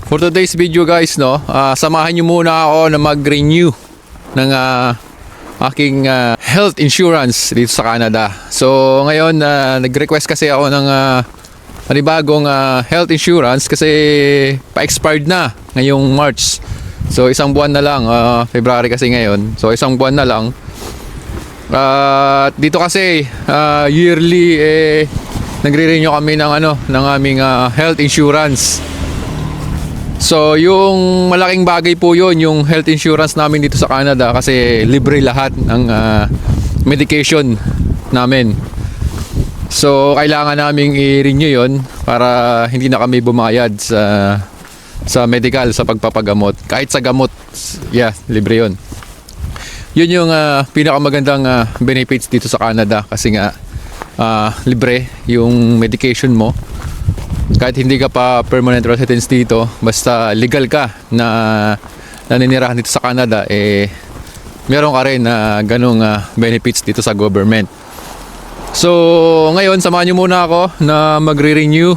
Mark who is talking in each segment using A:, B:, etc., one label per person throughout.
A: For today's video guys, no, samahan nyo muna ako na mag-renew ng aking health insurance dito sa Canada. So ngayon, nag-request kasi ako ng panibagong health insurance kasi pa-expired na ngayong March. So isang buwan na lang, February kasi ngayon. So isang buwan na lang. Dito kasi yearly nagre-renew kami ng ng aming health insurance. So yung malaking bagay po yun, yung health insurance namin dito sa Canada, kasi libre lahat ng medication namin. So kailangan naming i-renew yun para hindi na kami bumayad sa medical, sa pagpapagamot. Kahit sa gamot, libre yun. Yun yung pinakamagandang benefits dito sa Canada, kasi nga libre yung medication mo. Kahit hindi ka pa permanent residence dito, basta legal ka na naninirahan dito sa Canada, meron ka rin na ganung benefits dito sa government. So ngayon, samahan nyo muna ako na magre-renew.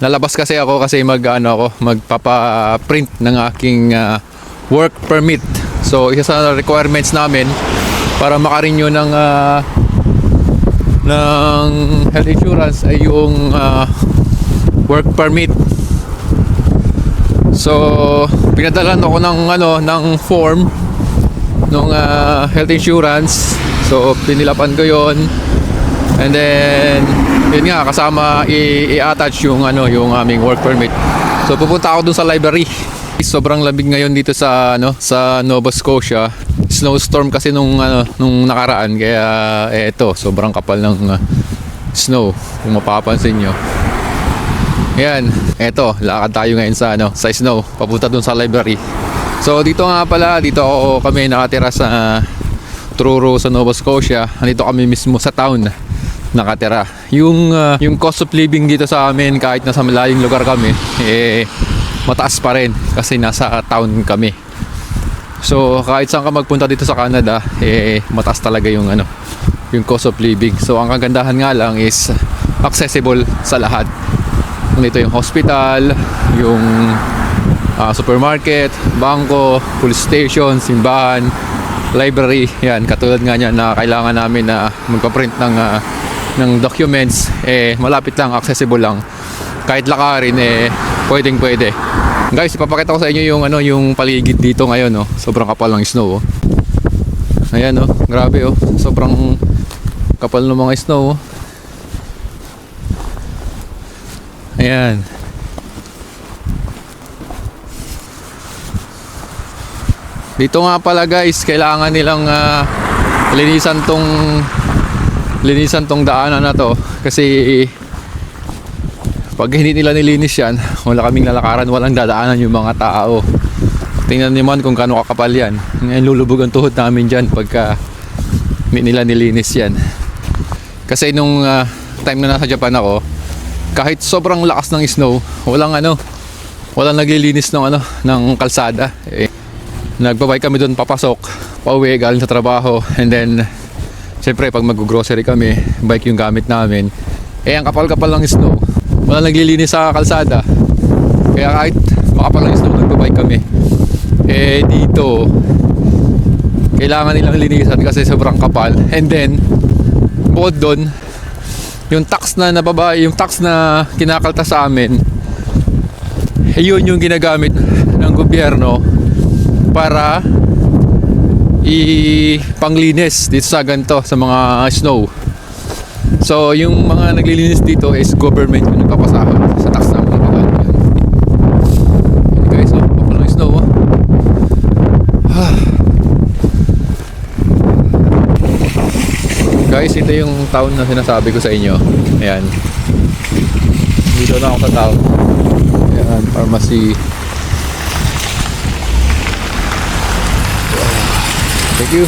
A: Nalabas kasi ako kasi magpapa-print ng aking work permit. So isa sa requirements namin para makarenew ng health insurance ay yung work permit. So pinadalan ako ng form ng health insurance. So pinilapan ko yon, and then yun nga, kasama i-attach yung aming work permit. So pupunta ako dun sa library. Sobrang lamig ngayon dito sa Nova Scotia. Snowstorm kasi nung nakaraan, kaya ito sobrang kapal ng snow kung mapapansin nyo. Ayan, eto, lakad tayo ngayon sa snow papunta dun sa library. So dito nga pala, kami nakatira sa Truro sa Nova Scotia. Nandito kami mismo sa town nakatira. Yung cost of living dito sa amin, kahit nasa malayong lugar kami, mataas pa rin kasi nasa town kami. So kahit saan ka magpunta dito sa Canada, mataas talaga yung cost of living. So ang kagandahan nga lang is accessible sa lahat. Nandito yung hospital, yung supermarket, bangko, police station, simbahan, library. Yan, katulad nga niya na kailangan namin na magpa-print ng documents, malapit lang, accessible lang. Kahit lakarin, pwedeng pwede. Guys, ipapakita ko sa inyo yung paligid dito ngayon, Sobrang kapal ng snow, Ayan, grabe, sobrang kapal ng mga snow, Ayan. Dito nga pala guys, kailangan nilang linisan tong daanan na to, kasi pag hindi nila nilinis yan, wala kaming lalakaran, walang dadaanan yung mga tao. Tingnan niyo man kung gaano kakapal yan. Ngayon lulubog ang tuhod namin dyan pagka hindi nila nilinis yan. Kasi nung time na nasa Japan ako, kahit sobrang lakas ng snow, walang naglilinis ng kalsada. Nagbabay kami doon papasok, pauwi galing sa trabaho, and then syempre pag mag-grocery kami, bike yung gamit namin. Ang kapal-kapal ng snow, wala naglilinis sa kalsada. Kaya kahit makapal ng snow, nagbabike kami. Dito kailangan nilang linisan kasi sobrang kapal. And then bukod doon, yung tax na kinakaltas sa amin, yun yung ginagamit ng gobyerno para panglinis dito sa ganito, sa mga snow. So yung mga naglilinis dito is government yung nagpapasahod sa tax na mga bagal. Guys, kapal ng snow, Guys, ito yung town na sinasabi ko sa inyo. Ayan, dito na ako sa town. Ayan, pharmacy. Thank you.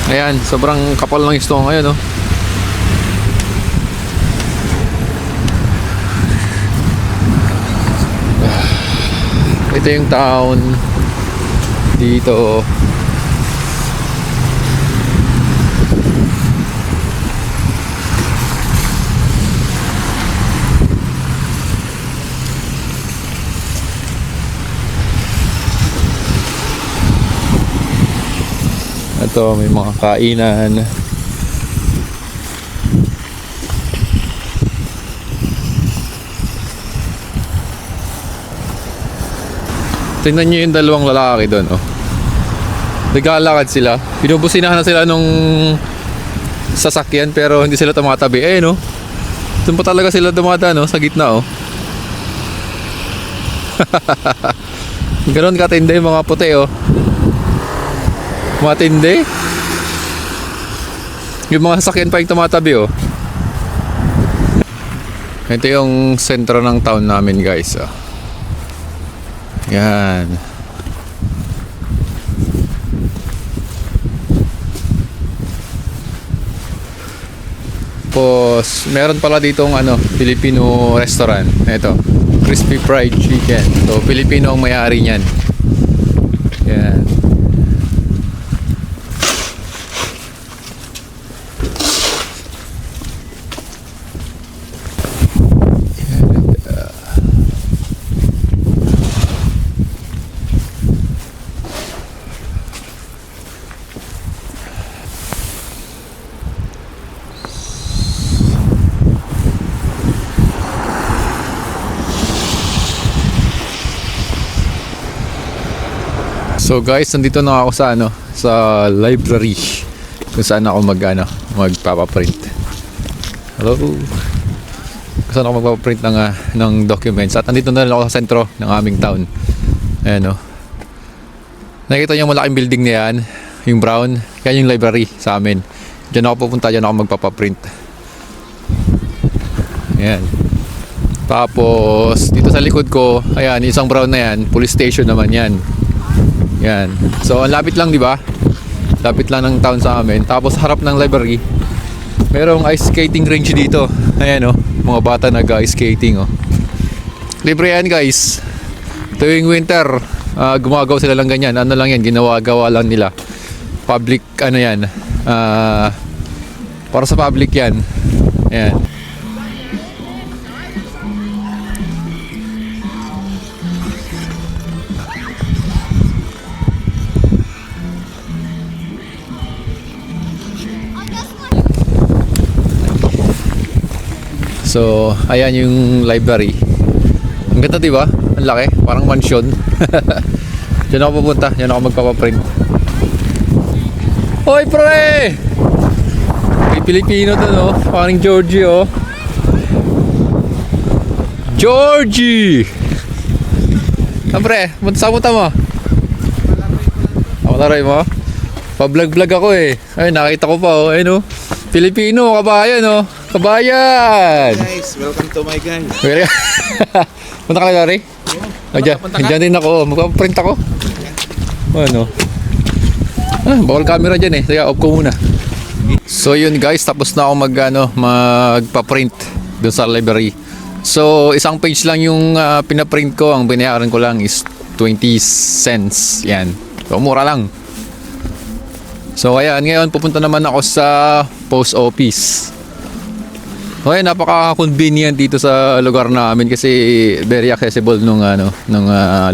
A: Ayan, sobrang kapal ng snow ngayon, Ito yung town dito. Ito, may mga kainan. Tingnan nyo yung dalawang lalaki doon, oh. Naglalakad sila. Binubusinahan na sila nung sasakyan pero hindi sila tumatabi. Eh, no? Doon pa talaga sila dumadaan, no? Sa gitna, oh. Ganon katindi yung mga puti, oh. Matindi. Yung mga sasakyan pa yung tumatabi, oh. Ito yung sentro ng town namin, guys, oh. Yan. Tapos meron pala ditong Filipino restaurant. Ito, Crispy Fried Chicken. So Filipino ang may-ari niyan. Yan. So guys, nandito na ako sa sa library kung saan ako magpapaprint. Hello. Kung saan ako magpapaprint ng documents. At nandito na rin ako sa sentro ng aming town. Ayan, oh. Nakikita niyo yung malaking building na yan, yung brown, yan yung library sa amin. Diyan ako pupunta, diyan ako magpapaprint. Ayan. Tapos dito sa likod ko, ayan, isang brown na yan, police station naman yan. Yan. So, ang lapit lang, di ba? Lapit lang ng town sa amin. Tapos, harap ng library, merong ice skating range dito. Ayan, oh. Mga bata nag-ice skating, oh. Libre yan, guys. Tuwing winter, gumagawa sila lang ganyan. Ano lang yan, ginawa-gawa lang nila. Public, yan. Para sa public yan. Ayan. So, ayan yung library. Ang ganda, di ba? Ang laki, parang mansion. Diyan ako pupunta, diyan ako magpapaprint. Hoy, pre! May Pilipino to, no? Parang Georgie, oh. Georgie! Pre, saan punta mo? Malaray mo? Pa-vlog-vlog ako, eh. Ay, nakita ko pa, oh. Ayun, oh. Pilipino, kabayan, oh. Kabayan!
B: Guys, welcome to my guys.
A: Punta ka na, Larry? Yeah. Diyan din ako. Magpaprint ako. Ano? Bawal camera dyan, eh. Kaya off ko muna. So yun, guys. Tapos na ako magpaprint dun sa library. So isang page lang yung pinaprint ko. Ang binayaran ko lang is 20 cents. Yan. So mura lang. So ayan, ngayon pupunta naman ako sa post office. Okay, napaka-convenient dito sa lugar namin kasi very accessible nung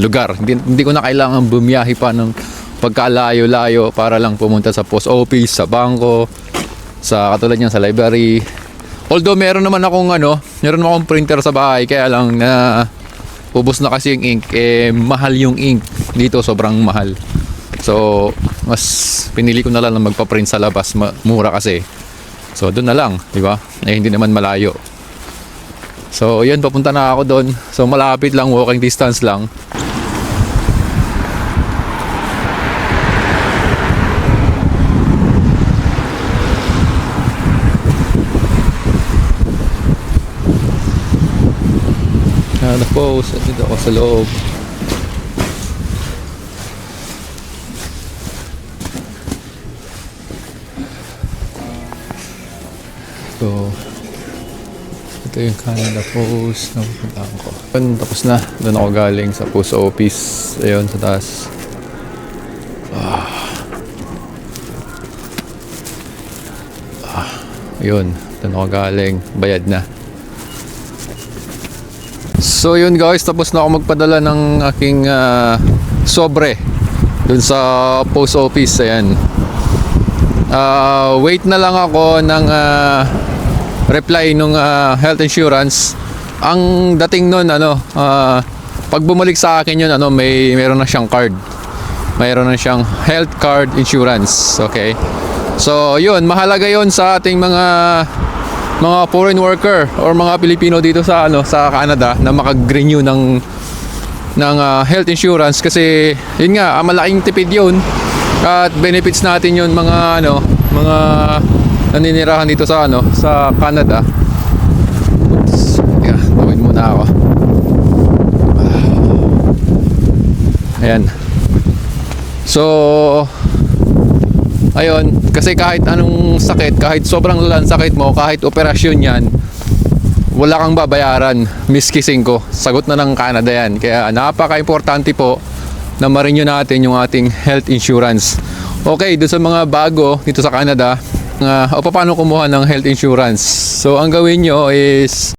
A: lugar. Hindi ko na kailangan bumiyahe pa ng pagkalayo-layo para lang pumunta sa post office, sa bangko, sa katulad niyan sa library. Although meron naman akong printer sa bahay, kaya lang na ubos na kasi yung ink, mahal yung ink dito, sobrang mahal. So, mas pinili ko na lang na magpa-print sa labas, mura kasi. So doon na lang, di ba? Hindi naman malayo. So yun, papunta na ako doon. So malapit lang, walking distance lang. Post, at dito ako sa loob. So, ito yung Canada Post na pupuntahan ko. Tapos na, doon ako galing sa post office. Ayun, sa taas. Ayun, doon ako galing. Bayad na. So yun guys, tapos na ako magpadala ng aking sobre doon sa post office. Ayan. Wait na lang ako ng reply nung health insurance. Ang dating nun, pag bumalik sa akin yun, mayroon na siyang card. Mayroon na siyang health card insurance. Okay. So, yun, mahalaga yun sa ating mga foreign worker or mga Pilipino dito sa Canada na makag-renew ng health insurance kasi yun nga, malaking tipid yun at benefits natin yun mga naninirahan dito sa Canada. Oops. Yeah, tawid muna ako. Ayan. So, ayun, kasi kahit anong sakit, kahit sobrang lalang sakit mo, kahit operasyon yan, wala kang babayaran, miski 5. Sagot na ng Canada yan. Kaya napaka-importante po na ma-renew natin yung ating health insurance. Okay, doon sa mga bago dito sa Canada, paano kumuha ng health insurance? So, ang gawin nyo is